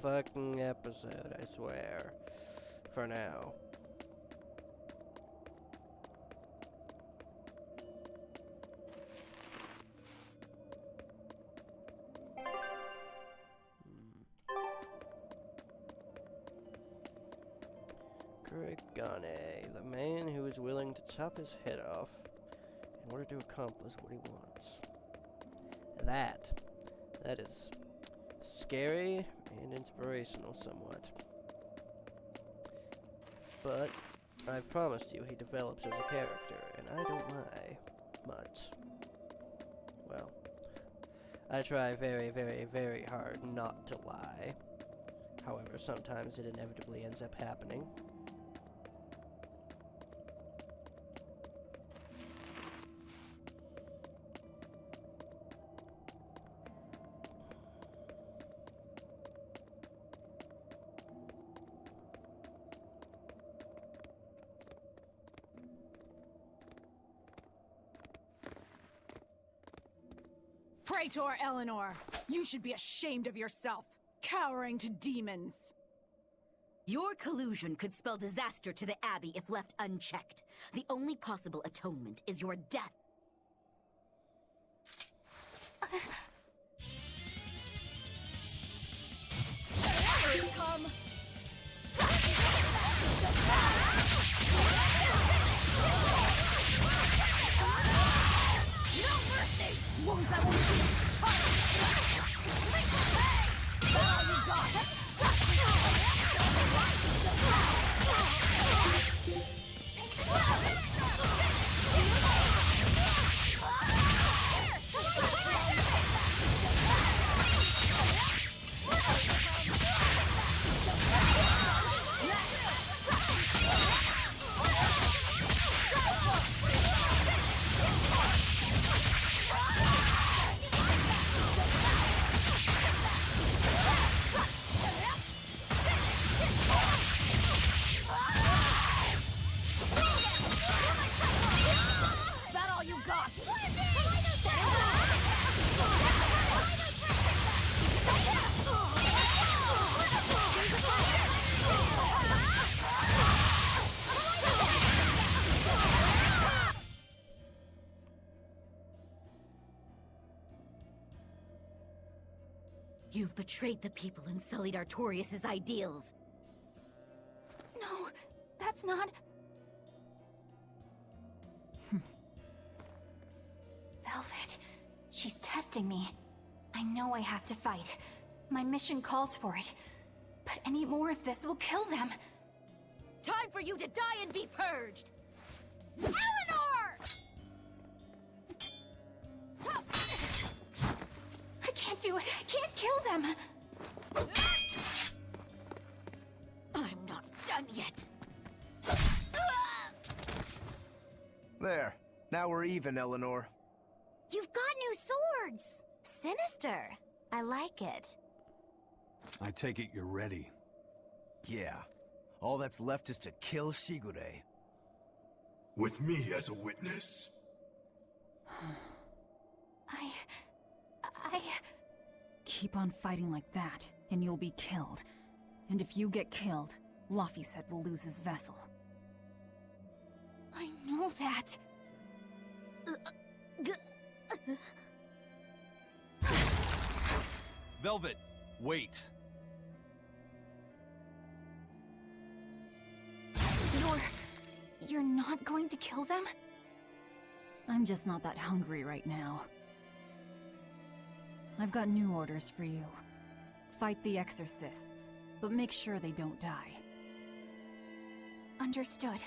fucking episode, I swear. For now. Kurigane, the man who is willing to chop his head off in order to accomplish what he wants. That is scary and inspirational somewhat. But I've promised you he develops as a character, and I don't lie much. Well, I try very, very, very hard not to lie. However, sometimes it inevitably ends up happening. Praetor Eleanor, you should be ashamed of yourself, cowering to demons. Your collusion could spell disaster to the Abbey if left unchecked. The only possible atonement is your death. Come. No mercy! Wounds I won't shoot! All you got! You've betrayed the people and sullied Artorius' ideals. No, that's not... Velvet, she's testing me. I know I have to fight. My mission calls for it. But any more of this will kill them. Time for you to die and be purged! Eleanor! I can't do it. I can't kill them. I'm not done yet. There. Now we're even, Eleanor. You've got new swords! Sinister. I like it. I take it you're ready. Yeah. All that's left is to kill Shigure. With me as a witness. I... Keep on fighting like that, and you'll be killed. And if you get killed, Laphicet will lose his vessel. I know that. Velvet, wait. You're not going to kill them? I'm just not that hungry right now. I've got new orders for you. Fight the exorcists, but make sure they don't die. Understood.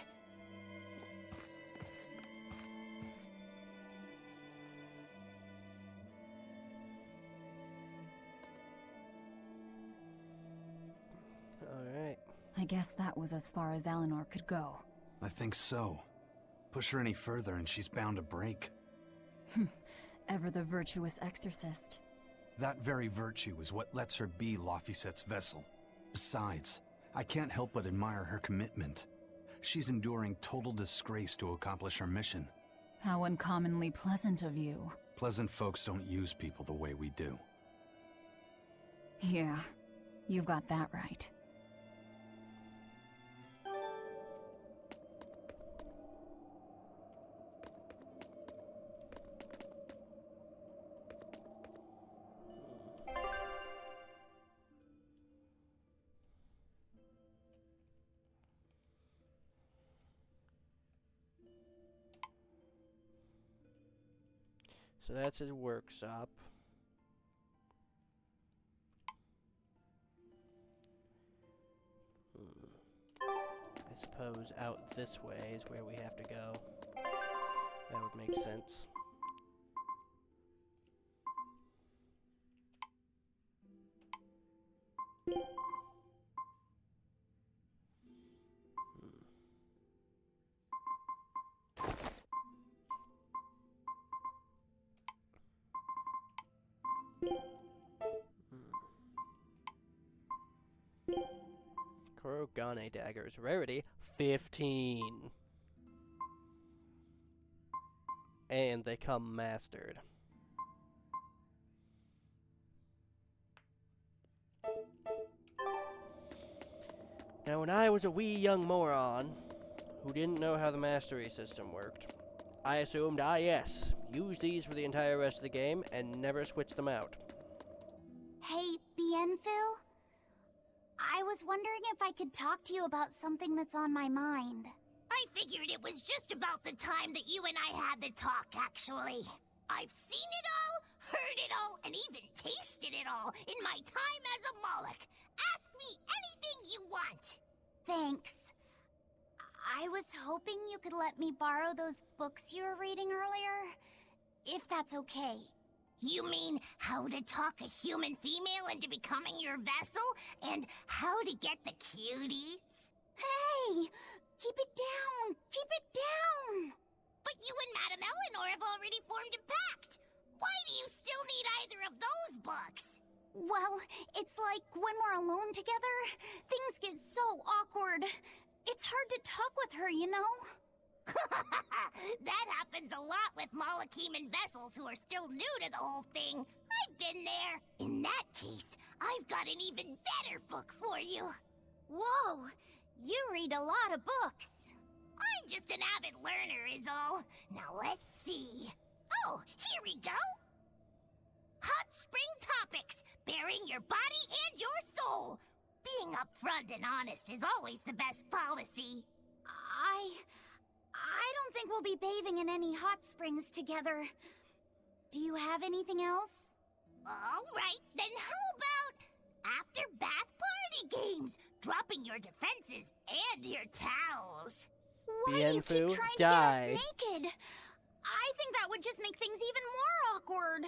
Alright. I guess that was as far as Eleanor could go. I think so. Push her any further and she's bound to break. Ever the virtuous exorcist. That very virtue is what lets her be Laphicet's vessel. Besides, I can't help but admire her commitment. She's enduring total disgrace to accomplish her mission. How uncommonly pleasant of you. Pleasant folks don't use people the way we do. Yeah, You've got that right. So that's his workshop. I suppose out this way is where we have to go. That would make sense. Kurogane daggers. Rarity 15. And they come mastered. Now, when I was a wee young moron who didn't know how the mastery system worked, I assumed, yes, use these for the entire rest of the game and never switch them out. Hey, Bienfu? I was wondering if I could talk to you about something that's on my mind. I figured it was just about the time that you and I had the talk, actually. I've seen it all, heard it all, and even tasted it all in my time as a Moloch. Ask me anything you want. Thanks. I was hoping you could let me borrow those books you were reading earlier, if that's okay. You mean how to talk a human female into becoming your vessel, and how to get the cuties? Hey! Keep it down! Keep it down! But you and Madame Eleanor have already formed a pact. Why do you still need either of those books? Well, it's like when we're alone together, things get so awkward. It's hard to talk with her, you know? That happens a lot with Malachiman vessels who are still new to the whole thing. I've been there. In that case, I've got an even better book for you. Whoa! You read a lot of books. I'm just an avid learner is all. Now let's see. Oh, here we go. Hot Spring Topics, Bearing Your Body and Your Soul. Being upfront and honest is always the best policy. I don't think we'll be bathing in any hot springs together. Do you have anything else? All right, then how about after bath party games, dropping your defenses and your towels? Why do you keep Bienfu, trying die. to get us naked? I think that would just make things even more awkward.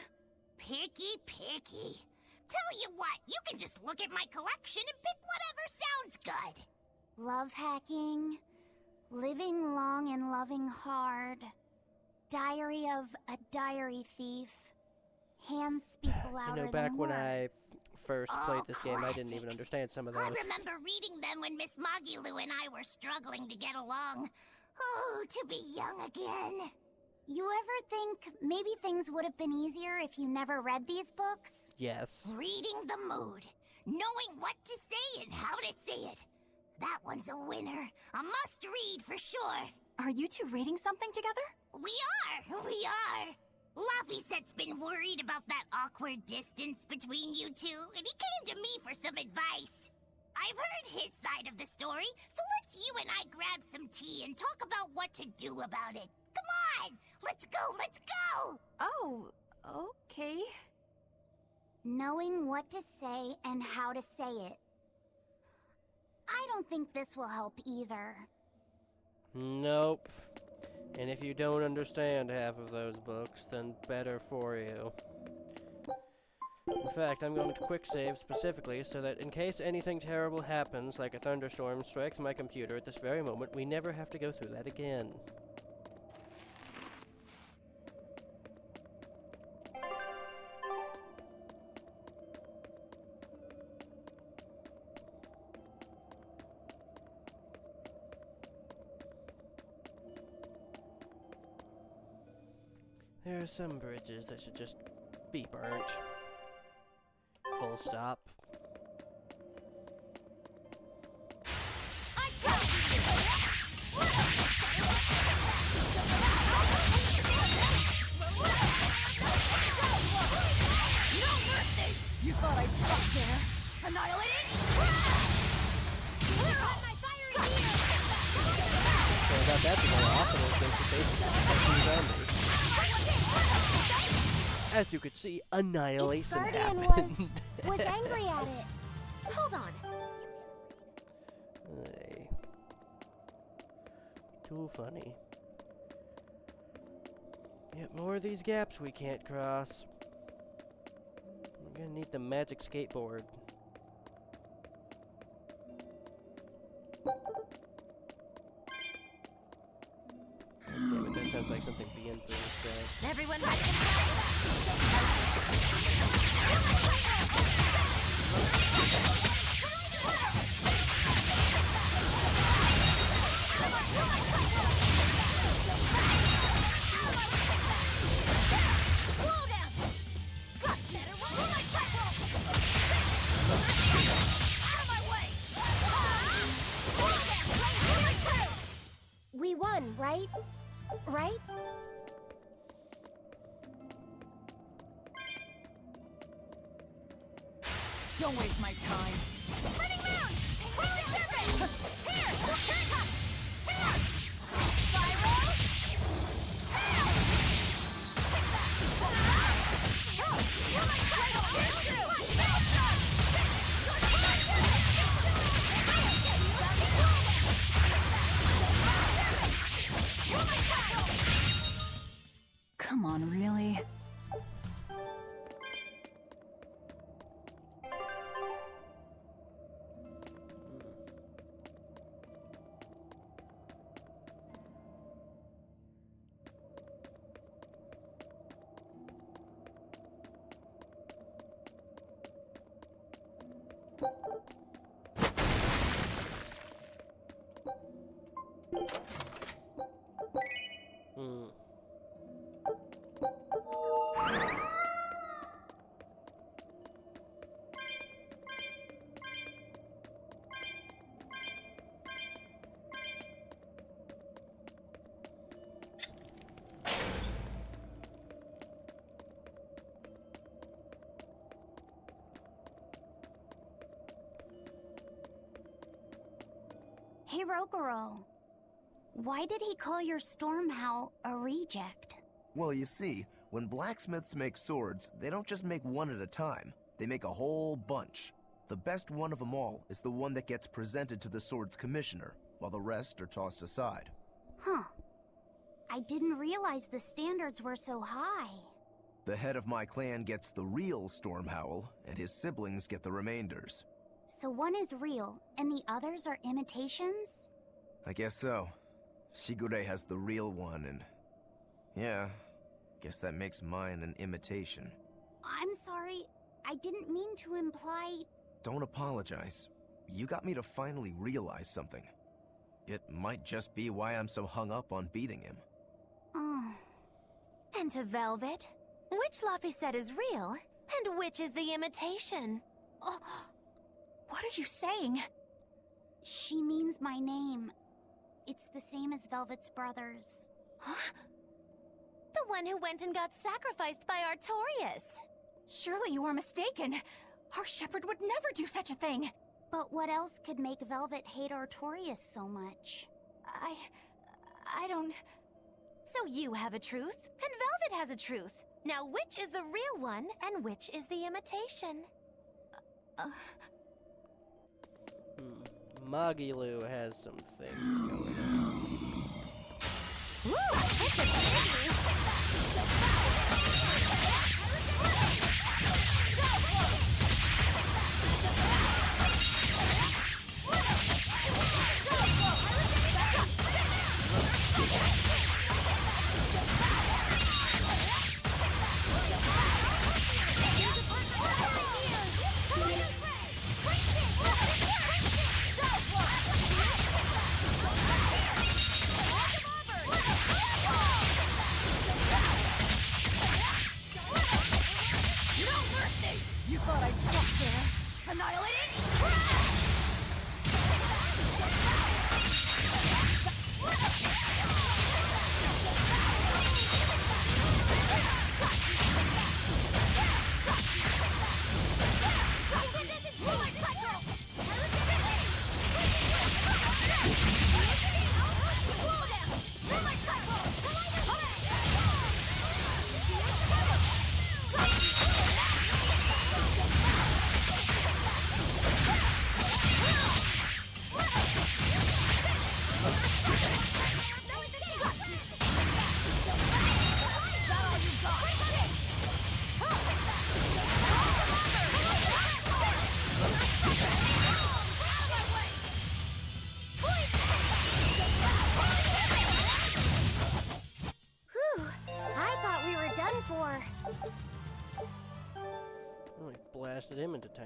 Picky. Tell you what, you can just look at my collection and pick whatever sounds good. Love hacking, living long and loving hard, diary of a diary thief, hands speak louder You know, back than when words. I first played this game, I didn't even classics. understand some of I those. remember reading them when Miss Magilu and I were struggling to get along. Oh, to be young again. You ever think maybe things would have been easier if you never read these books? Yes. Reading the mood, knowing what to say and how to say it. That one's a winner. A must-read for sure. Are you two reading something together? We are. Laphicet's been worried about that awkward distance between you two, and he came to me for some advice. I've heard his side of the story, so let's you and I grab some tea and talk about what to do about it. Come on! Let's go! Oh, okay. Knowing what to say and how to say it. I don't think this will help either. Nope. And if you don't understand half of those books, then better for you. In fact, I'm going to quick save specifically so that in case anything terrible happens, like a thunderstorm strikes my computer at this very moment, we never have to go through that again. There are some bridges that should just be burnt. Full stop. So I got that to go off, and it was basically as you could see, Its annihilation guardian happened. was angry at it. Hold on. Ay. Too funny. Yet more of these gaps we can't cross. We're gonna need the magic skateboard. Damn it, that sounds like something being said. Everyone We won, right? Right? Don't waste my time. Spinning mound! Quickly surface! Here! Here it comes! Here! Spiral! Come on, really? Hmm. Hey, Rokuro. Why did he call your storm howl a reject? Well, you see, when blacksmiths make swords, they don't just make one at a time. They make a whole bunch. The best one of them all is the one that gets presented to the sword's commissioner, while the rest are tossed aside. Huh. I didn't realize the standards were so high. The head of my clan gets the real storm howl, and his siblings get the remainders. So one is real, and the others are imitations? I guess so. Shigure has the real one, and... yeah, guess that makes mine an imitation. I'm sorry, I didn't mean to imply... Don't apologize. You got me to finally realize something. It might just be why I'm so hung up on beating him. Oh. And to Velvet, which Laphicet is real, and which is the imitation? Oh. What are you saying? She means my name. It's the same as Velvet's brothers. Huh? The one who went and got sacrificed by Artorias. Surely you are mistaken. Our shepherd would never do such a thing. But what else could make Velvet hate Artorias so much? I don't... So you have a truth, and Velvet has a truth. Now which is the real one, and which is the imitation? Magilu has some things going on. Woo! It's a pity! You thought I'd stop there? Annihilated?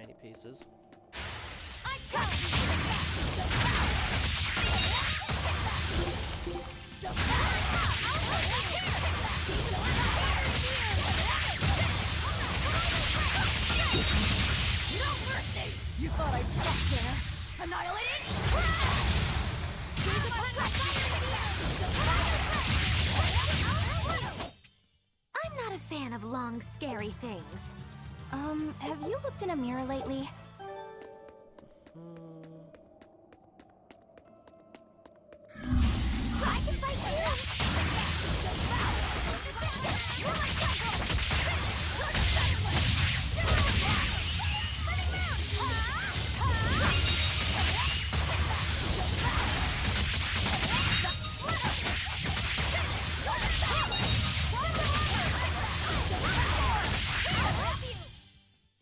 tiny pieces. I challenge you! No mercy! You thought I'd stop there? Annihilated! I'm not a fan of long, scary things. Have you looked in a mirror lately? I can fight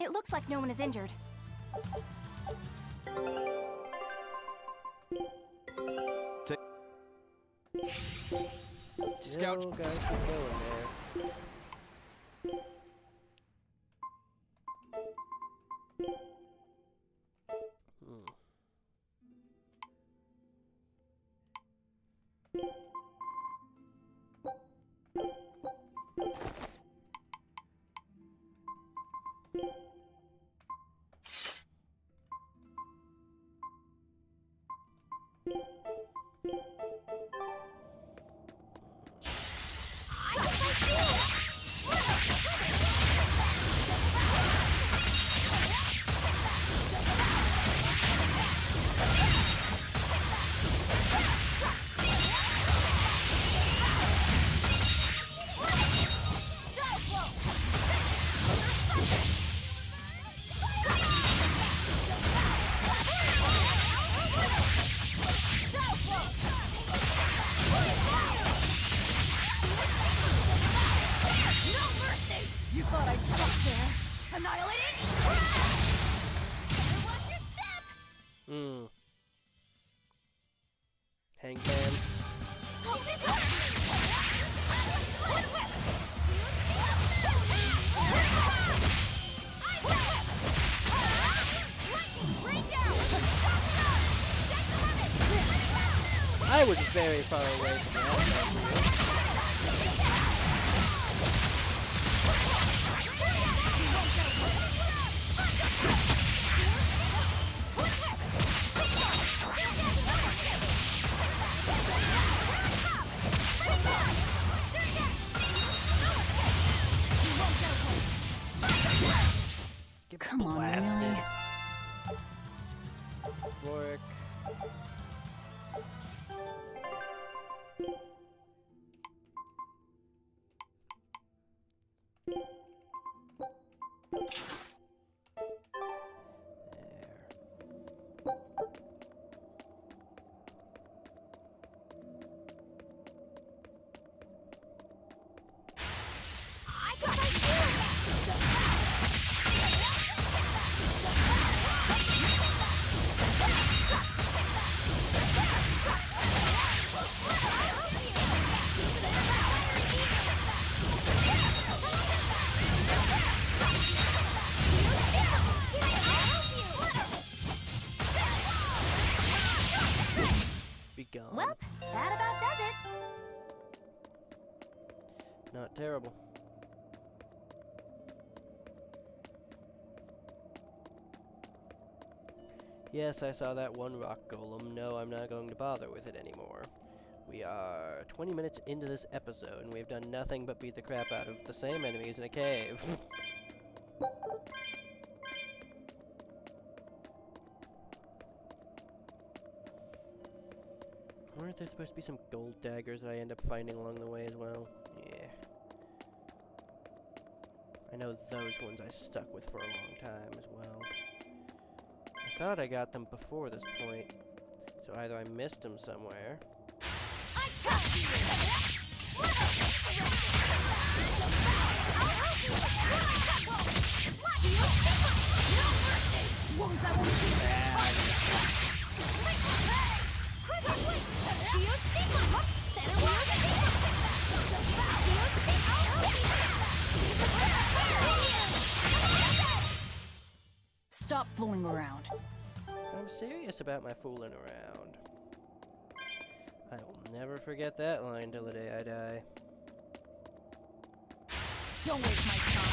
It looks like no one is injured. Scout. Still gotta keep going there. You thought I'd stop there? Annihilated! Better watch your step! Hangman. I was very far away from that. Come on, blasted. really? Work. Be gone. Well, that about does it. Not terrible. Yes, I saw that one rock golem. No, I'm not going to bother with it anymore. We are 20 minutes into this episode, and we've done nothing but beat the crap out of the same enemies in a cave. Aren't there supposed to be some gold daggers that I end up finding along the way as well? Yeah. I know those ones I stuck with for a long time as well. I thought I got them before this point, so either I missed them somewhere. I challenge Stop fooling around. I'm serious about my fooling around. I will never forget that line till the day I die. Don't waste my time.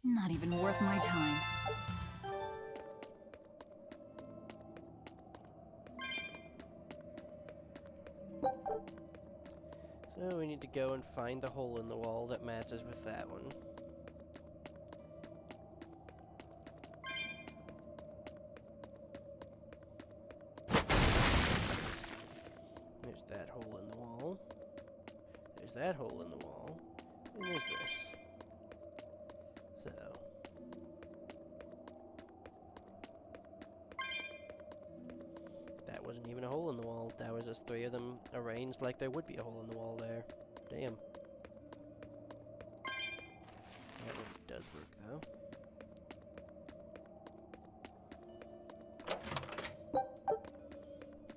Not even worth my time. So we need to go and find the hole in the wall that matches with that one. There's that hole in the wall. There's that hole in the wall. And there's this. So. That wasn't even a hole in the wall. That was just three of them arranged like there would be a hole in the wall there. Damn. That one does work though.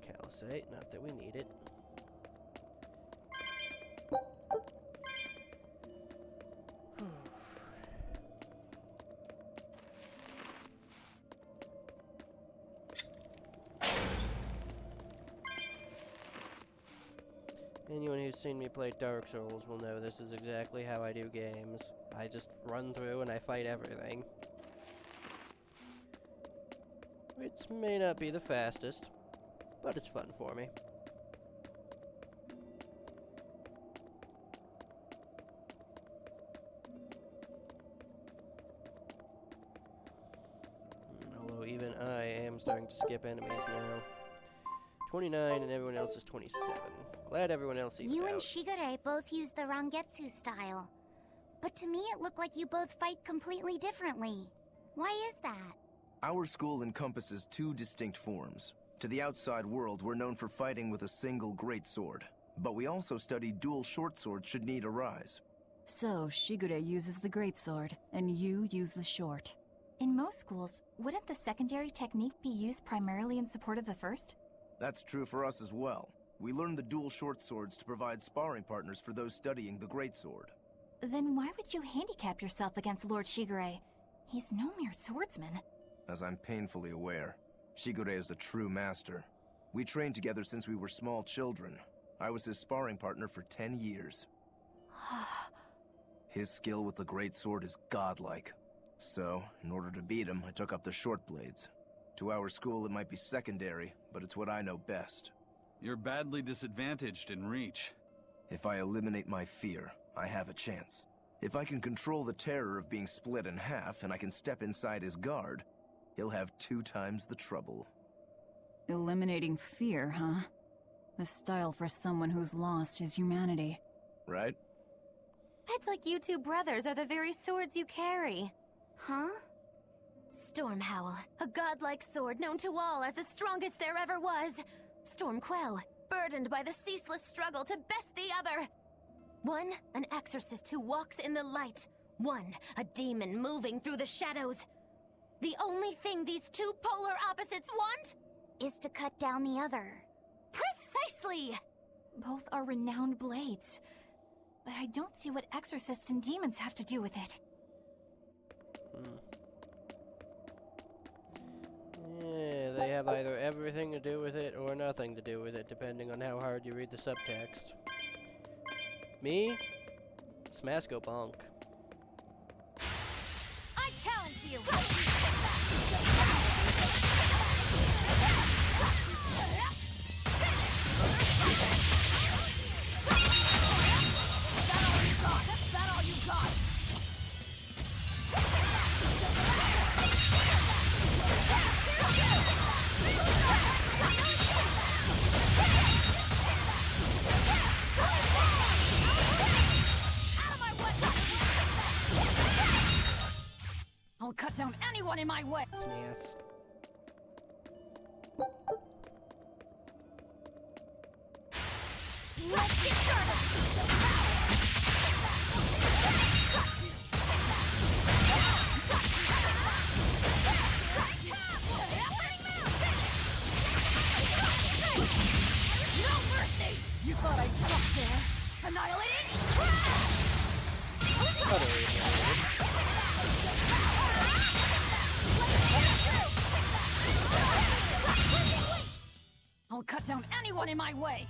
Calisate, not that we need it. Anyone who's seen me play Dark Souls will know this is exactly how I do games. I just run through and I fight everything. Which may not be the fastest, but it's fun for me. Although even I am starting to skip enemies now. 29 and everyone else is 27. Glad everyone else sees You out. and Shigure both use the Rangetsu style. But to me it looked like you both fight completely differently. Why is that? Our school encompasses two distinct forms. To the outside world, we're known for fighting with a single greatsword. But we also study dual short swords should need arise. So, Shigure uses the greatsword, and you use the short. In most schools, wouldn't the secondary technique be used primarily in support of the first? That's true for us as well. We learn the dual short swords to provide sparring partners for those studying the greatsword. Then why would you handicap yourself against Lord Shigure? He's no mere swordsman. As I'm painfully aware, Shigure is a true master. We trained together since we were small children. I was his sparring partner for 10 years. His skill with the greatsword is godlike. So, in order to beat him, I took up the short blades. To our school, it might be secondary, but it's what I know best. You're badly disadvantaged in reach. If I eliminate my fear, I have a chance. If I can control the terror of being split in half and I can step inside his guard, he'll have 2 times the trouble. Eliminating fear, huh? A style for someone who's lost his humanity. Right? It's like you two brothers are the very swords you carry. Huh? Stormhowl, a godlike sword known to all as the strongest there ever was. Stormquell, burdened by the ceaseless struggle to best the other. One, an exorcist who walks in the light. One, a demon moving through the shadows. The only thing these two polar opposites want Is to cut down the other. Precisely! Both are renowned blades. But I don't see what exorcists and demons have to do with it. Yeah, they have either everything to do with it or nothing to do with it, depending on how hard you read the subtext. Me? Smash go bonk. I challenge you! I'll cut down anyone in my way! Smash. Let's get started! You thought I'd stop there? Annihilated? Utterly annihilated. I'll cut down anyone in my way!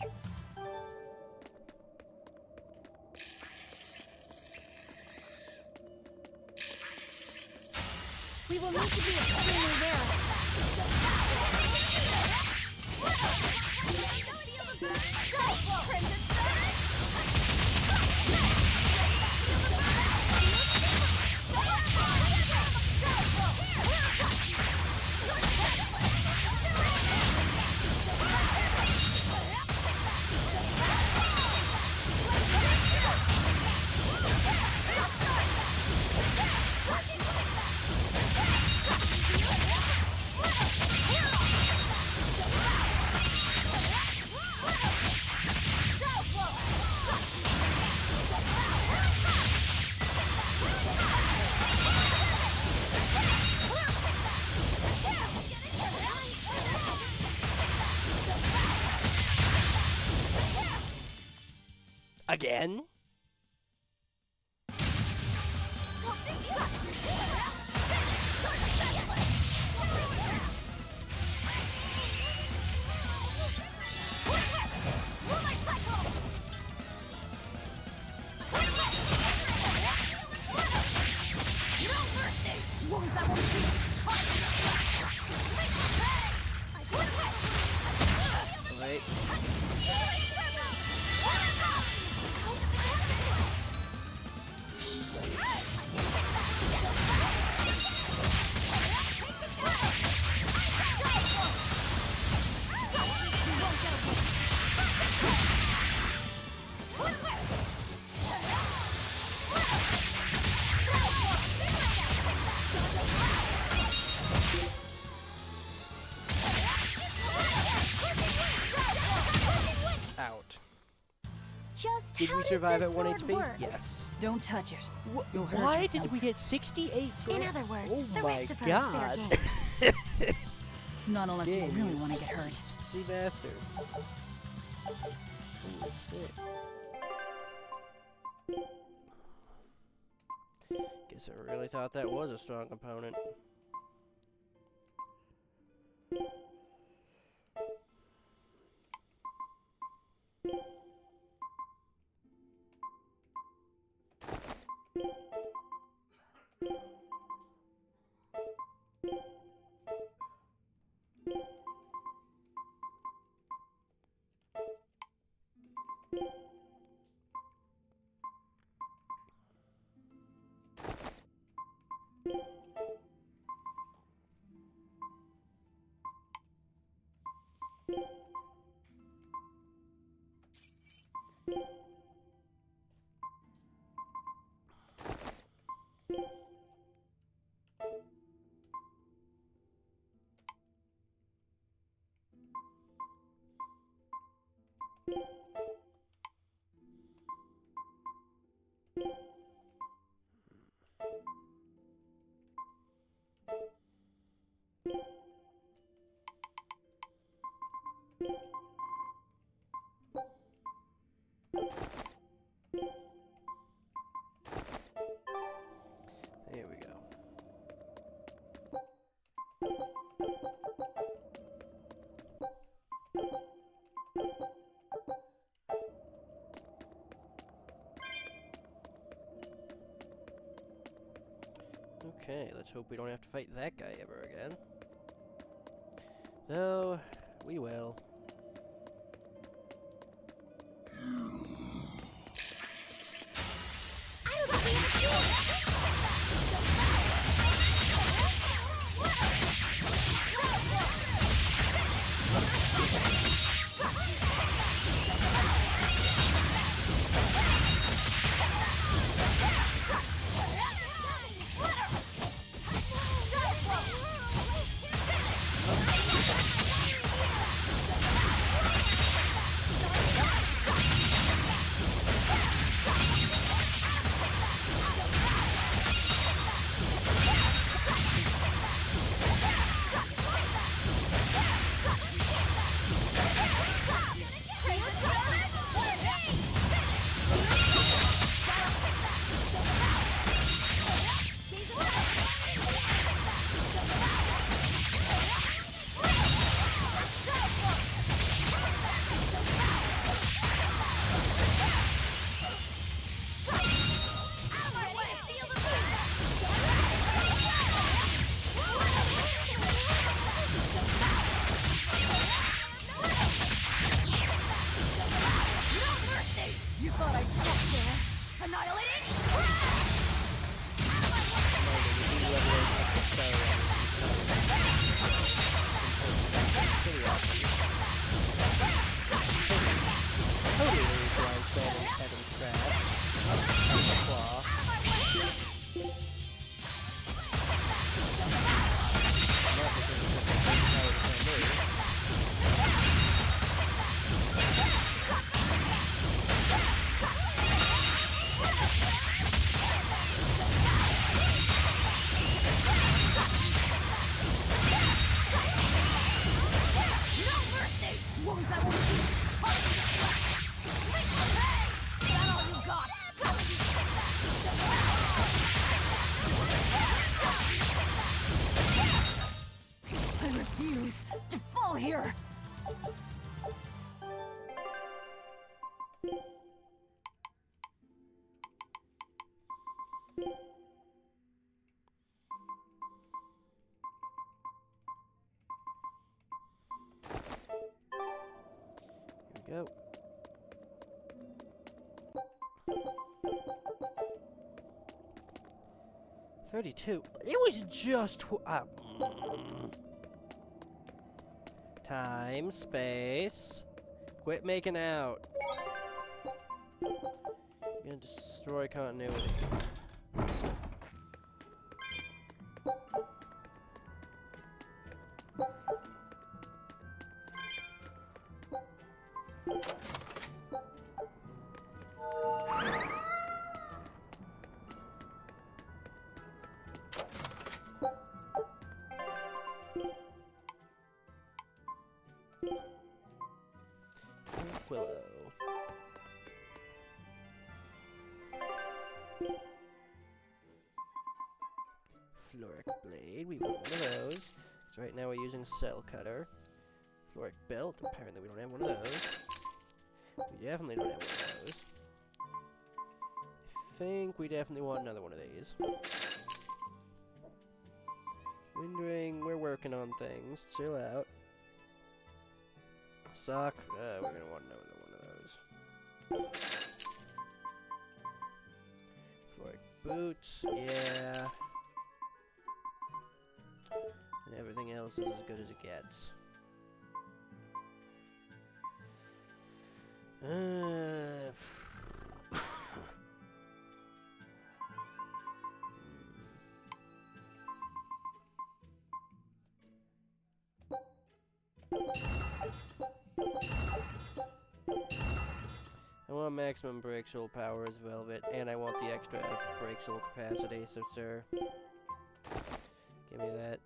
We will need to be extremely wary. Again? Wait. Out. Just Did how we does survive this at 1 sword HP? work? Yes. Don't touch it. You'll hurt Why yourself. did we get 68 gold? In other words, oh the my rest of her is fair god. game. Not unless you Game, really want to get hurt. See bastard. Ooh, sick. Guess I really thought that was a strong opponent. There we go. Okay, let's hope we don't have to fight that guy ever again. Though, we will. refuse to fall here! Here we go. 32. It was just time, space. Quit making out. You're gonna destroy continuity. Willow. Floric blade, we want one of those. So right now we're using cell cutter. Floric belt, apparently we don't have one of those. We definitely don't have one of those. I think we definitely want another one of these. Windring, we're working on things. Chill out. Sock, we're gonna want another one of those. Floric boots, yeah. And everything else is as good as it gets. I want maximum break-soul power as Velvet, and I want the extra break-soul capacity, so sir, give me that.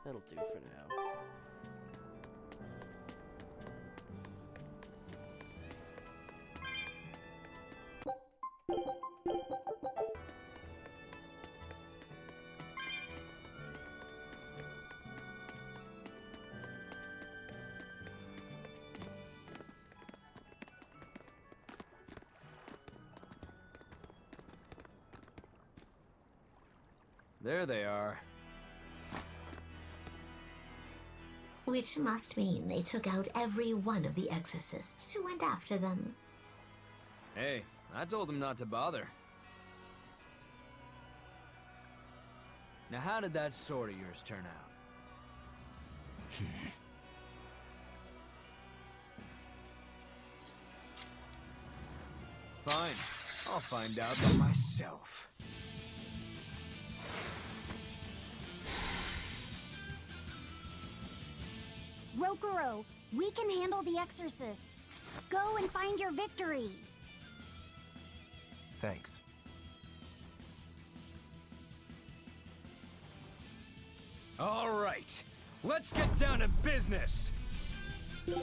That'll do for now. There they are. Which must mean they took out every one of the exorcists who went after them. Hey, I told them not to bother. Now how did that sword of yours turn out? Fine, I'll find out for myself. Rokuro, we can handle the exorcists. Go and find your victory. Thanks. All right, let's get down to business. You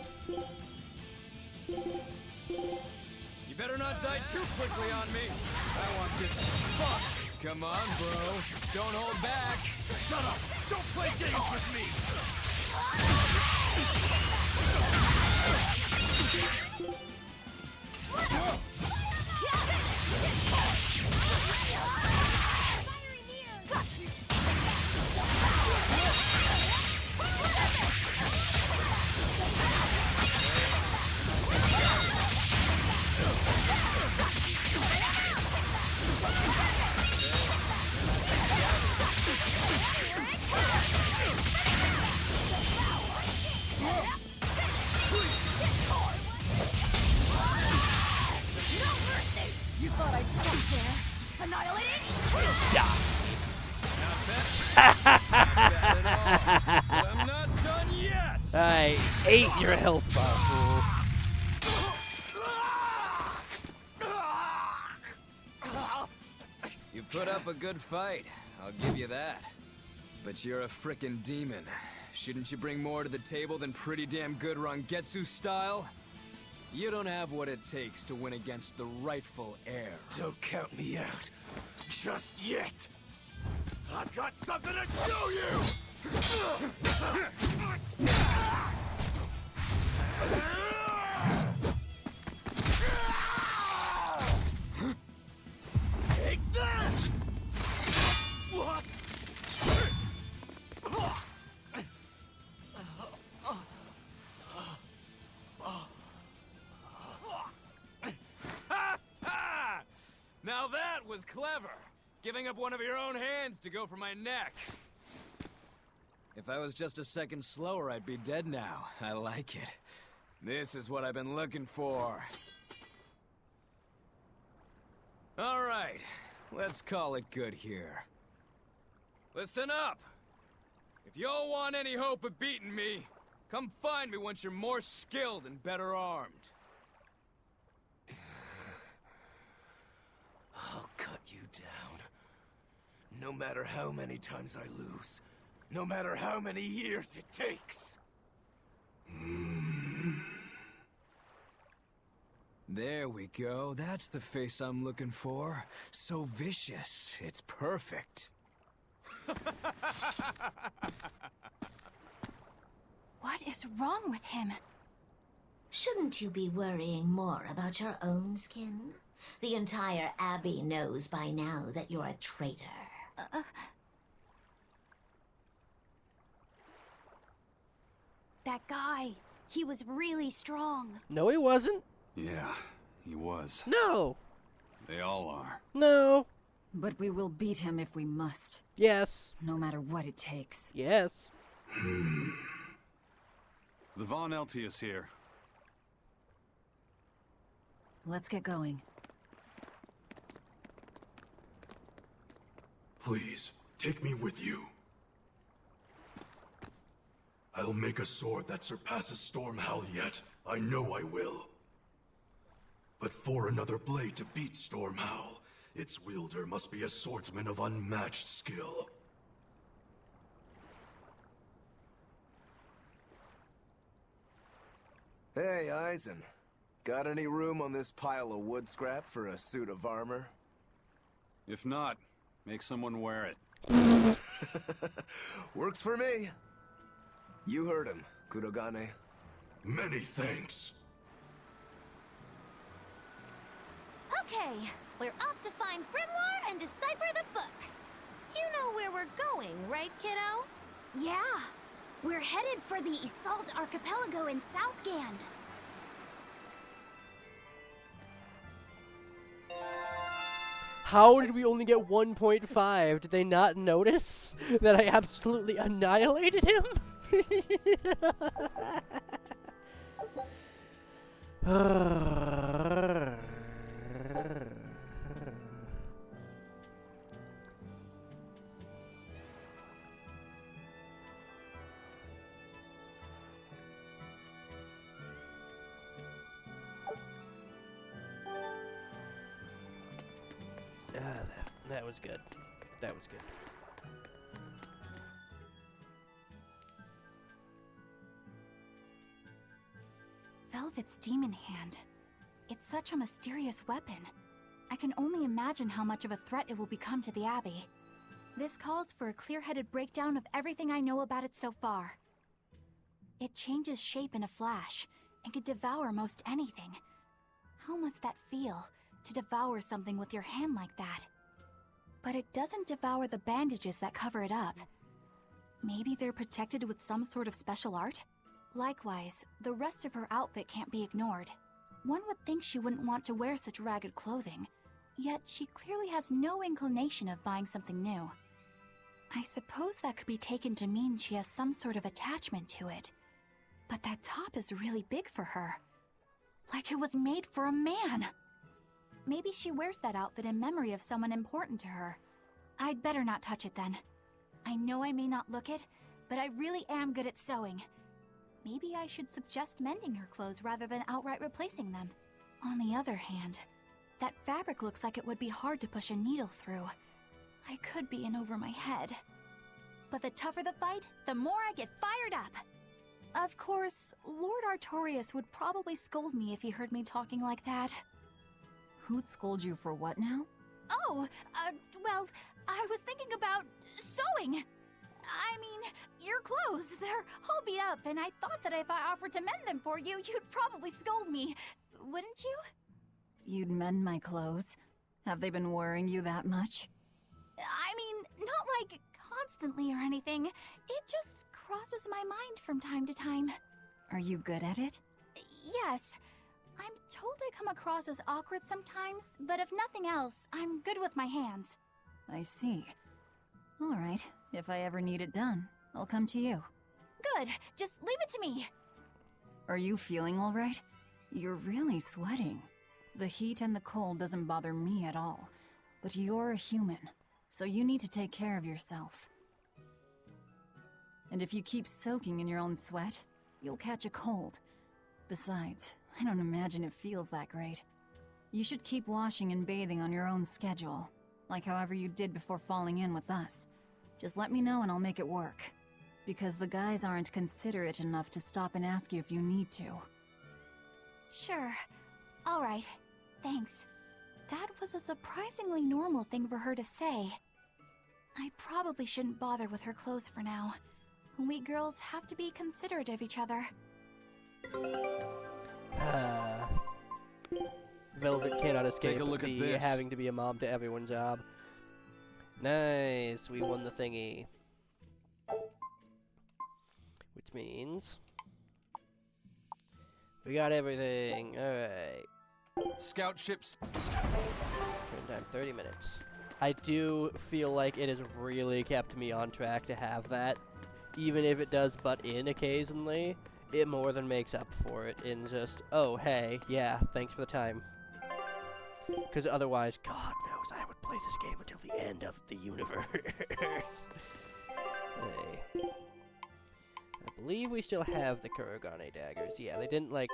better not die too quickly on me. I want this fuck. Come on, bro. Don't hold back. Shut up. Don't play games with me. I ate your health bar, fool. You put up a good fight, I'll give you that. But you're a frickin' demon. Shouldn't you bring more to the table than pretty damn good Rangetsu style? You don't have what it takes to win against the rightful heir. Don't count me out. Just yet. I've got something to show you! Take this! What? Now that was clever! Giving up one of your own hands to go for my neck. If I was just a second slower, I'd be dead now. I like it. This is what I've been looking for. All right, let's call it good here. Listen up! If y'all want any hope of beating me, come find me once you're more skilled and better armed. I'll cut you down. No matter how many times I lose. No matter how many years it takes. There we go. That's the face I'm looking for. So vicious. It's perfect. What is wrong with him? Shouldn't you be worrying more about your own skin? The entire Abbey knows by now that you're a traitor. That guy, he was really strong. No, he wasn't. Yeah, he was. No. They all are. No. But we will beat him if we must. Yes. No matter what it takes. Yes. The Von Eltius here. Let's get going. Please, take me with you. I'll make a sword that surpasses Stormhowl yet. I know I will. But for another blade to beat Stormhowl, its wielder must be a swordsman of unmatched skill. Hey, Eisen. Got any room on this pile of wood scrap for a suit of armor? If not, make someone wear it. Works for me. You heard him, Kurogane. Many thanks. Okay, we're off to find Grimoire and decipher the book. You know where we're going, right, kiddo? Yeah, we're headed for the Assault Archipelago in Southgand. How did we only get 1.5? Did they not notice that I absolutely annihilated him? That was good. That was good. Velvet's demon hand. It's such a mysterious weapon. I can only imagine how much of a threat it will become to the Abbey. This calls for a clear-headed breakdown of everything I know about it so far. It changes shape in a flash, and can devour most anything. How must that feel, to devour something with your hand like that? But it doesn't devour the bandages that cover it up. Maybe they're protected with some sort of special art? Likewise, the rest of her outfit can't be ignored. One would think she wouldn't want to wear such ragged clothing, yet she clearly has no inclination of buying something new. I suppose that could be taken to mean she has some sort of attachment to it. But that top is really big for her. Like it was made for a man. Maybe she wears that outfit in memory of someone important to her. I'd better not touch it then. I know I may not look it, but I really am good at sewing. maybe I should suggest mending her clothes rather than outright replacing them. On the other hand, that fabric looks like it would be hard to push a needle through. I could be in over my head. But the tougher the fight, the more I get fired up. Of course, Lord Artorias would probably scold me if he heard me talking like that. Who'd scold you for what now? Oh, well, I was thinking about sewing. I mean, your clothes, they're all beat up, and I thought that if I offered to mend them for you, you'd probably scold me. Wouldn't you? You'd mend my clothes? Have they been worrying you that much? I mean, not like constantly or anything. It just crosses my mind from time to time. Are you good at it? Yes. I'm told I come across as awkward sometimes, but if nothing else, I'm good with my hands. I see. All right, if I ever need it done, I'll come to you. Good, just leave it to me. Are you feeling all right? You're really sweating. The heat and the cold doesn't bother me at all, but you're a human, so you need to take care of yourself. And if you keep soaking in your own sweat, you'll catch a cold. Besides, I don't imagine it feels that great. You should keep washing and bathing on your own schedule, like however you did before falling in with us. Just let me know and I'll make it work. Because the guys aren't considerate enough to stop and ask you if you need to. Sure. All right. Thanks. That was a surprisingly normal thing for her to say. I probably shouldn't bother with her clothes for now. We girls have to be considerate of each other. Velvet cannot escape Take a look at the this. having to be a mom to everyone job. Nice, we won the thingy. Which means we got everything. Alright. Scout ships. Turn time 30 minutes. I do feel like it has really kept me on track to have that. Even if it does butt in occasionally, it more than makes up for it in just, oh, hey, yeah, thanks for the time. Because otherwise, God knows I would play this game until the end of the universe. Hey. I believe we still have the Kurogane daggers. Yeah, they didn't, like,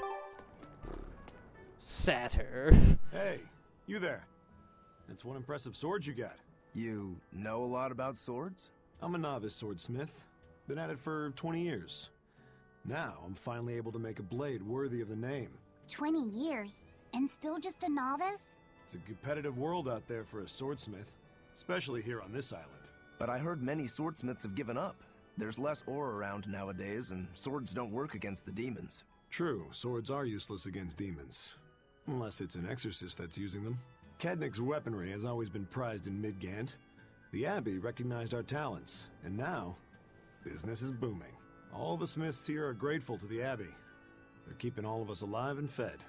satyr. Hey, you there. That's one impressive sword you got. You know a lot about swords? I'm a novice swordsmith. Been at it for 20 years. Now, I'm finally able to make a blade worthy of the name. 20 years, and still just a novice? It's a competitive world out there for a swordsmith, especially here on this island. But I heard many swordsmiths have given up. There's less ore around nowadays, and swords don't work against the demons. True, swords are useless against demons. Unless it's an exorcist that's using them. Kadnik's weaponry has always been prized in Midgant. The Abbey recognized our talents, and now, business is booming. All the smiths here are grateful to the Abbey. They're keeping all of us alive and fed.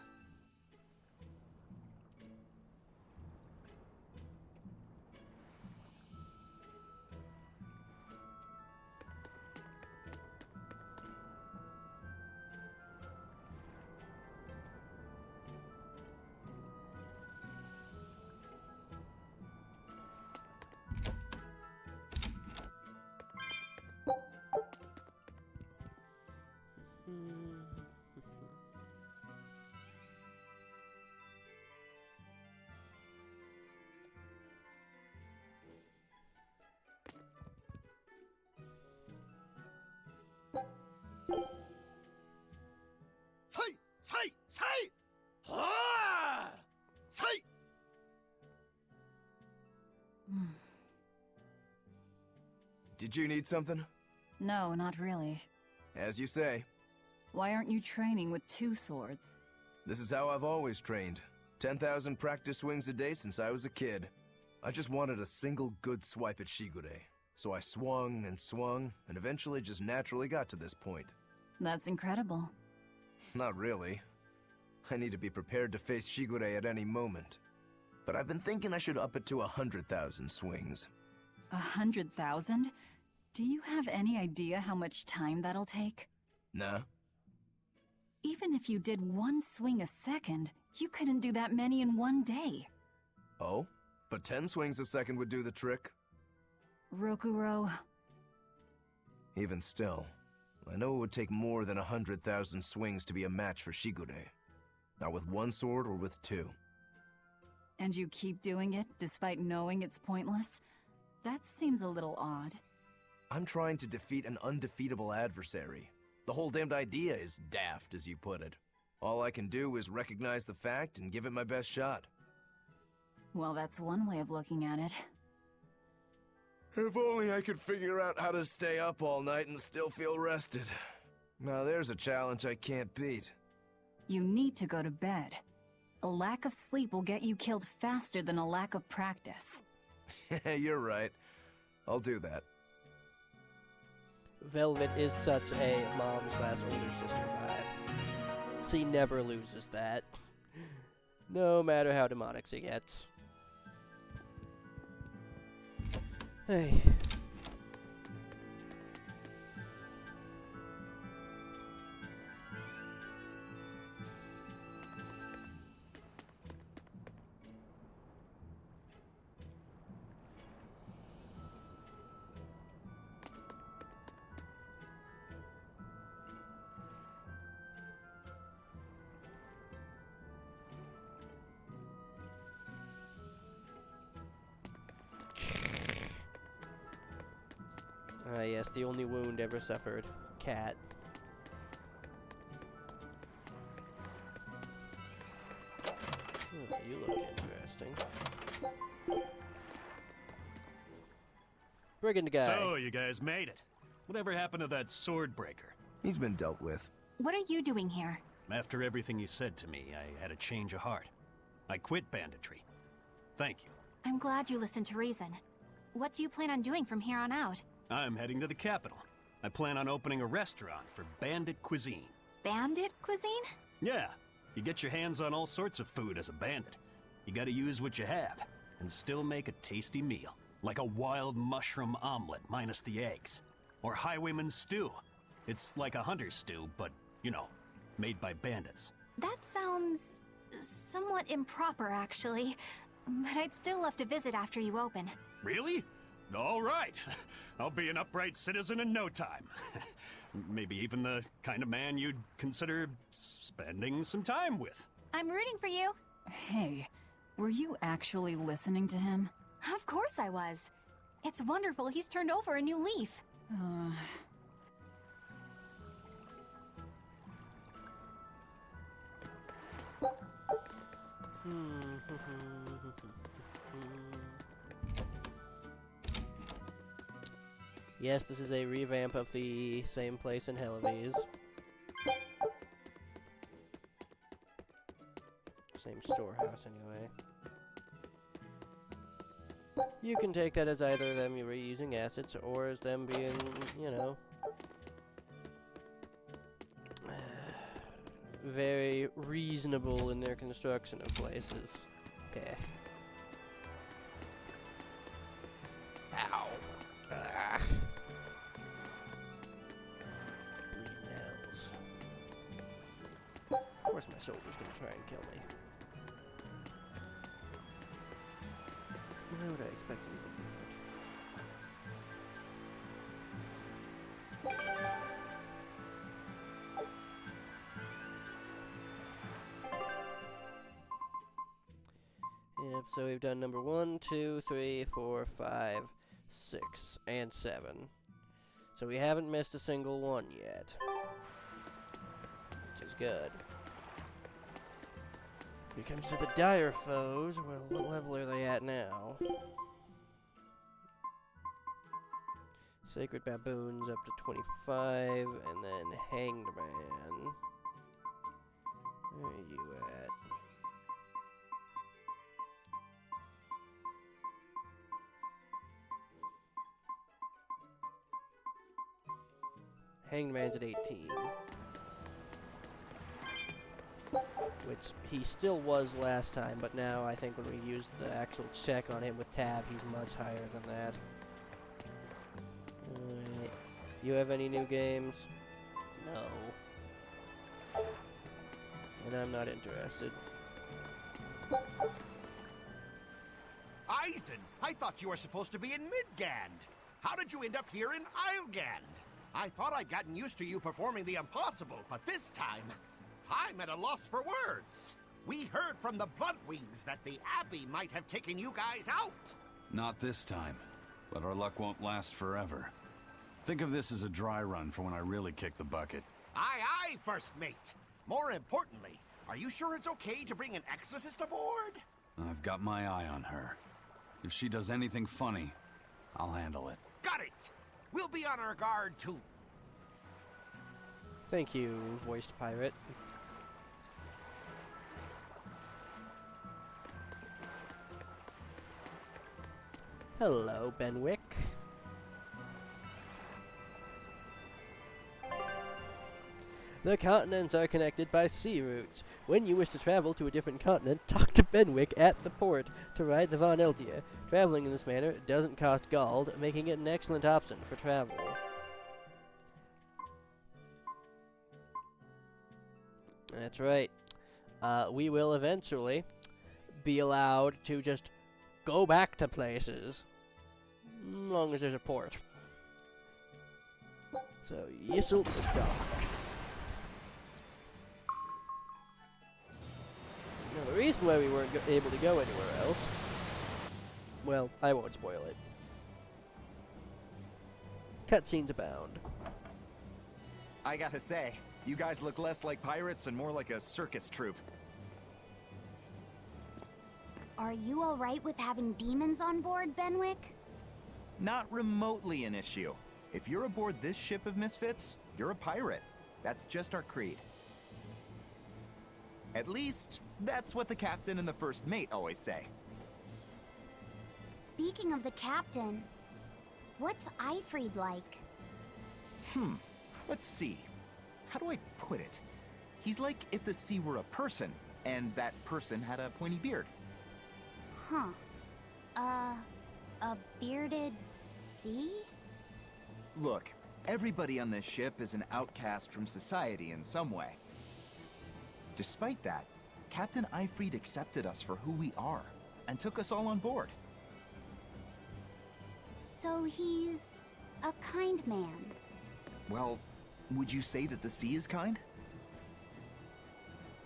Did you need something? No, not really. As you say. Why aren't you training with 2 swords? This is how I've always trained. 10,000 practice swings a day since I was a kid. I just wanted a single good swipe at Shigure. So I swung, and eventually just naturally got to this point. That's incredible. Not really. I need to be prepared to face Shigure at any moment. But I've been thinking I should up it to 100,000 swings. 100,000? Do you have any idea how much time that'll take? Nah. Even if you did 1 swing a second, you couldn't do that many in 1 day. Oh? But 10 swings a second would do the trick? Rokuro. Even still, I know it would take more than 100,000 swings to be a match for Shigure. Not with one sword or with two. And you keep doing it despite knowing it's pointless? That seems a little odd. I'm trying to defeat an undefeatable adversary. The whole damned idea is daft, as you put it. All I can do is recognize the fact and give it my best shot. Well, that's one way of looking at it. If only I could figure out how to stay up all night and still feel rested. Now there's a challenge I can't beat. You need to go to bed. A lack of sleep will get you killed faster than a lack of practice. You're right. I'll do that. Velvet is such a mom/older sister vibe. She never loses that. No matter how demonic she gets. Hey. Ah, yes, the only wound ever suffered. Cat. Oh, you look interesting. Brigand guy. So, you guys made it. Whatever happened to that sword breaker? He's been dealt with. What are you doing here? After everything you said to me, I had a change of heart. I quit banditry. Thank you. I'm glad you listened to reason. What do you plan on doing from here on out? I'm heading to the capital. I plan on opening a restaurant for bandit cuisine. Bandit cuisine? Yeah, you get your hands on all sorts of food as a bandit. You gotta use what you have, and still make a tasty meal. Like a wild mushroom omelet minus the eggs. Or highwayman's stew. It's like a hunter's stew, but, you know, made by bandits. That sounds somewhat improper, actually. But I'd still love to visit after you open. Really? All right. I'll be an upright citizen in no time. Maybe even the kind of man you'd consider spending some time with. I'm rooting for you. Hey, were you actually listening to him? Of course I was. It's wonderful he's turned over a new leaf. Yes, this is a revamp of the same place in Hellevese. Same storehouse, anyway. You can take that as either them reusing assets or as them being, you know, very reasonable in their construction of places. Okay. Ow. Ah. Bleeding hells. Of course my soldier's gonna try and kill me. Why would I expect anything different? Yep, so we've done number 1, 2, 3, 4, 5, 6, and 7. So we haven't missed a single one yet. Which is good. When it comes to the dire foes, well, what level are they at now? Sacred Baboons up to 25, and then Hanged Man. Where are you at? Hanged Man's at 18. Which he still was last time, but now I think when we used the actual check on him with tab, he's much higher than that. Alright. You have any new games? No. And I'm not interested. Eisen, I thought you were supposed to be in Midgand. How did you end up here in Islegand? I thought I'd gotten used to you performing the impossible, but this time, I'm at a loss for words. We heard from the Bluntwings that the Abbey might have taken you guys out. Not this time, but our luck won't last forever. Think of this as a dry run for when I really kick the bucket. Aye, aye, First Mate. More importantly, are you sure it's okay to bring an exorcist aboard? I've got my eye on her. If she does anything funny, I'll handle it. Got it! We'll be on our guard, too. Thank you, voiced pirate. Hello, Benwick. The continents are connected by sea routes. When you wish to travel to a different continent, talk to Benwick at the port to ride the Von Eldia. Traveling in this manner doesn't cost gold, making it an excellent option for travel. That's right. We will eventually be allowed to just go back to places, as long as there's a port. So, yissel the docks. Now, the reason why we weren't able to go anywhere else, well, I won't spoil it. Cutscenes abound. I gotta say, you guys look less like pirates and more like a circus troupe. Are you alright with having demons on board, Benwick? Not remotely an issue. If you're aboard this ship of misfits, you're a pirate. That's just our creed. At least, that's what the captain and the first mate always say. Speaking of the captain, what's Eifried like? Let's see. How do I put it? He's like if the sea were a person, and that person had a pointy beard. Huh. A bearded sea? Look, everybody on this ship is an outcast from society in some way. Despite that, Captain Eifried accepted us for who we are, and took us all on board. So he's a kind man. Well, would you say that the sea is kind?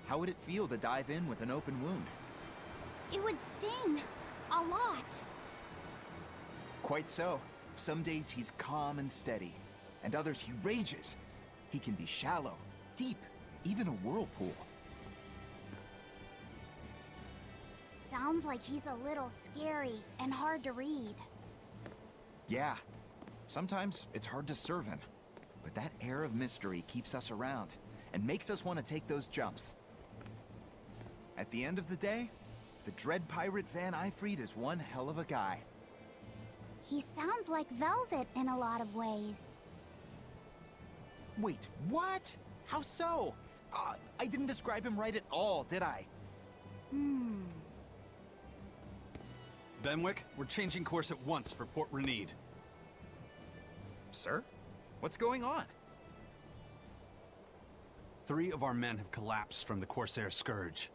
How would it feel to dive in with an open wound? It would sting. A lot. Quite so. Some days he's calm and steady, and others he rages. He can be shallow, deep, even a whirlpool. Sounds like he's a little scary and hard to read. Yeah. Sometimes it's hard to serve him, but that air of mystery keeps us around and makes us want to take those jumps. At the end of the day, the dread pirate Van Eifried is one hell of a guy. He sounds like Velvet in a lot of ways. Wait, what? How so? I didn't describe him right at all, did I? Benwick, we're changing course at once for Port Renede. Sir? What's going on? 3 of our men have collapsed from the Corsair Scourge.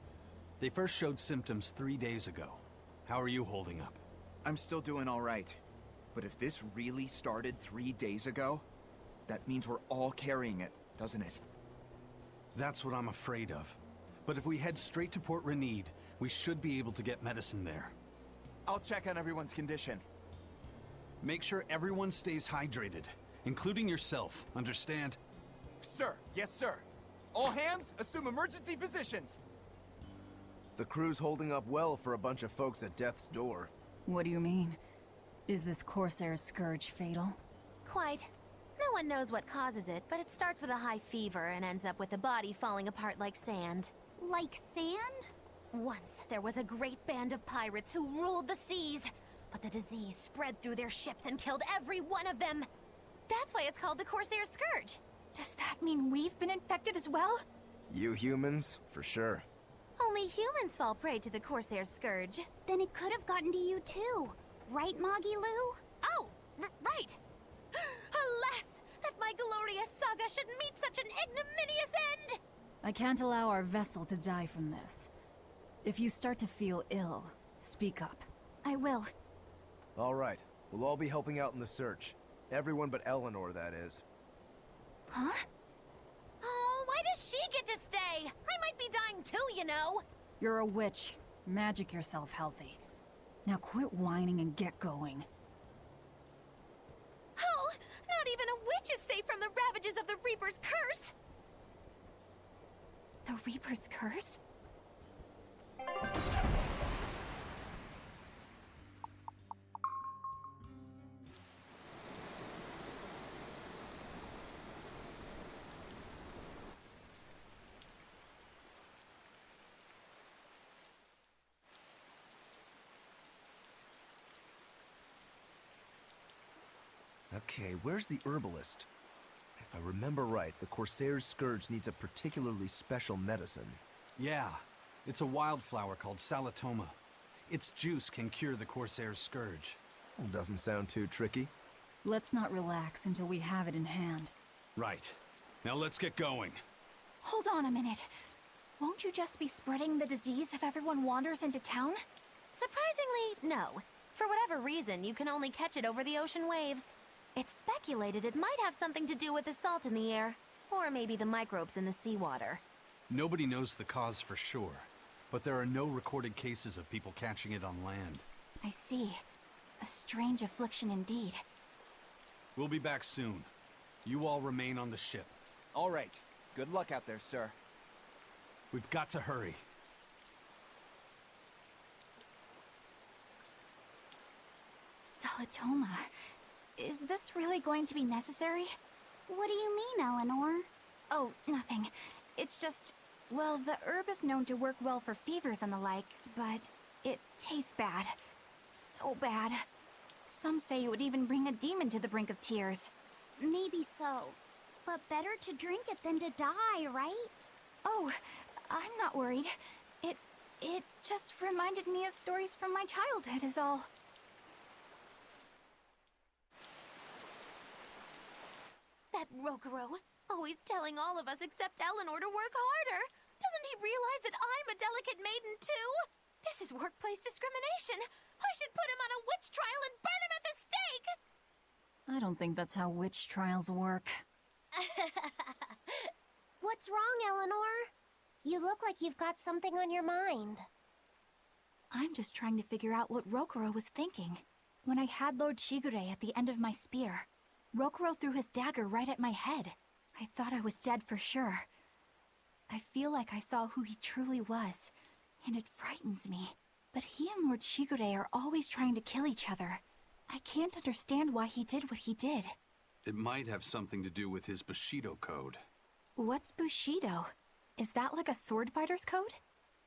They first showed symptoms 3 days ago. How are you holding up? I'm still doing all right. But if this really started 3 days ago, that means we're all carrying it, doesn't it? That's what I'm afraid of. But if we head straight to Port Renede, we should be able to get medicine there. I'll check on everyone's condition. Make sure everyone stays hydrated, including yourself, understand? Sir, yes sir. All hands, assume emergency positions. The crew's holding up well for a bunch of folks at death's door. What do you mean? Is this Corsair Scourge fatal? Quite. No one knows what causes it, but it starts with a high fever and ends up with the body falling apart like sand. Like sand? Once, there was a great band of pirates who ruled the seas, but the disease spread through their ships and killed every one of them. That's why it's called the Corsair Scourge. Does that mean we've been infected as well? You humans, for sure. Only humans fall prey to the Corsair Scourge. Then it could have gotten to you too. Right, Moggy Lou? Oh, right. Alas, that my glorious saga should meet such an ignominious end! I can't allow our vessel to die from this. If you start to feel ill, speak up. I will. All right, we'll all be helping out in the search. Everyone but Eleanor, that is. Huh? Oh, why does she get to stay? I might be dying too, you know. You're a witch. Magic yourself healthy. Now quit whining and get going. Oh, not even a witch is safe from the ravages of the Reaper's curse! The Reaper's curse? Okay, where's the herbalist? If I remember right, the Corsair's Scourge needs a particularly special medicine. Yeah, it's a wildflower called Salatoma. Its juice can cure the Corsair's Scourge. Doesn't sound too tricky. Let's not relax until we have it in hand. Right. Now let's get going. Hold on a minute. Won't you just be spreading the disease if everyone wanders into town? Surprisingly, no. For whatever reason, you can only catch it over the ocean waves. It's speculated it might have something to do with the salt in the air, or maybe the microbes in the seawater. Nobody knows the cause for sure, but there are no recorded cases of people catching it on land. I see. A strange affliction indeed. We'll be back soon. You all remain on the ship. All right. Good luck out there, sir. We've got to hurry. Salatoma. Is this really going to be necessary? What do you mean, Eleanor? Oh, nothing. It's just, well, the herb is known to work well for fevers and the like, but it tastes bad. So bad. Some say it would even bring a demon to the brink of tears. Maybe so. But better to drink it than to die, right? Oh, I'm not worried. It just reminded me of stories from my childhood is all. That Rokuro, always telling all of us except Eleanor to work harder. Doesn't he realize that I'm a delicate maiden too? This is workplace discrimination. I should put him on a witch trial and burn him at the stake! I don't think that's how witch trials work. What's wrong, Eleanor? You look like you've got something on your mind. I'm just trying to figure out what Rokuro was thinking. When I had Lord Shigure at the end of my spear, Rokuro threw his dagger right at my head. I thought I was dead for sure. I feel like I saw who he truly was, and it frightens me. But he and Lord Shigure are always trying to kill each other. I can't understand why he did what he did. It might have something to do with his Bushido code. What's Bushido? Is that like a sword fighter's code?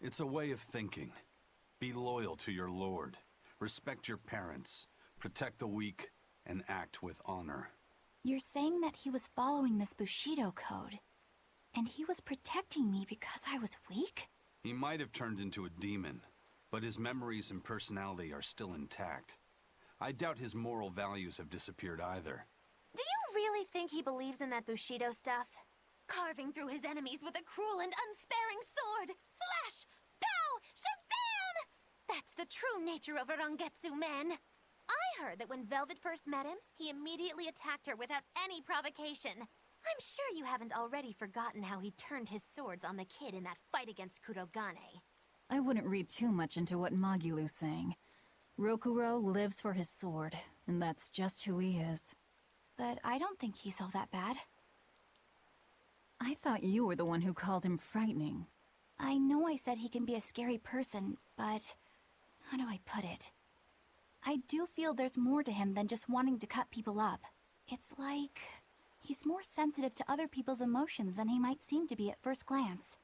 It's a way of thinking. Be loyal to your lord. Respect your parents. Protect the weak. And act with honor. You're saying that he was following this Bushido code, and he was protecting me because I was weak? He might have turned into a demon, but his memories and personality are still intact. I doubt his moral values have disappeared either. Do you really think he believes in that Bushido stuff? Carving through his enemies with a cruel and unsparing sword! Slash! Pow! Shazam! That's the true nature of a Rangetsu man! I heard that when Velvet first met him, he immediately attacked her without any provocation. I'm sure you haven't already forgotten how he turned his swords on the kid in that fight against Kurogane. I wouldn't read too much into what Magilu's saying. Rokuro lives for his sword, and that's just who he is. But I don't think he's all that bad. I thought you were the one who called him frightening. I know I said he can be a scary person, but how do I put it? I do feel there's more to him than just wanting to cut people up. It's like he's more sensitive to other people's emotions than he might seem to be at first glance.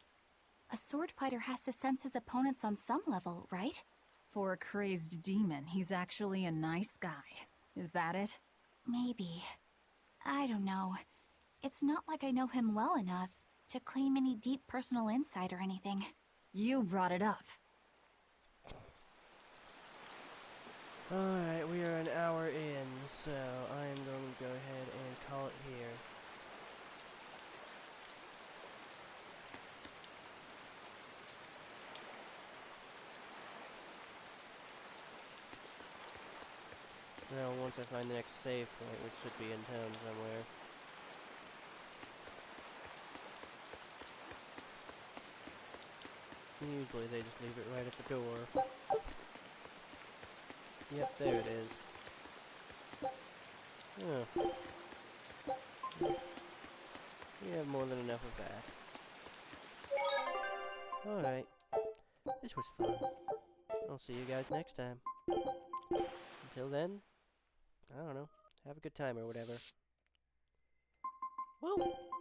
A sword fighter has to sense his opponents on some level, right? For a crazed demon, he's actually a nice guy. Is that it? Maybe. I don't know. It's not like I know him well enough to claim any deep personal insight or anything. You brought it up. Alright, we are an hour in, so I am going to go ahead and call it here. Now, once I find the next save point, which should be in town somewhere. Usually they just leave it right at the door. Yep, there it is. Oh. We have more than enough of that. Alright. This was fun. I'll see you guys next time. Until then, I don't know. Have a good time or whatever. Well.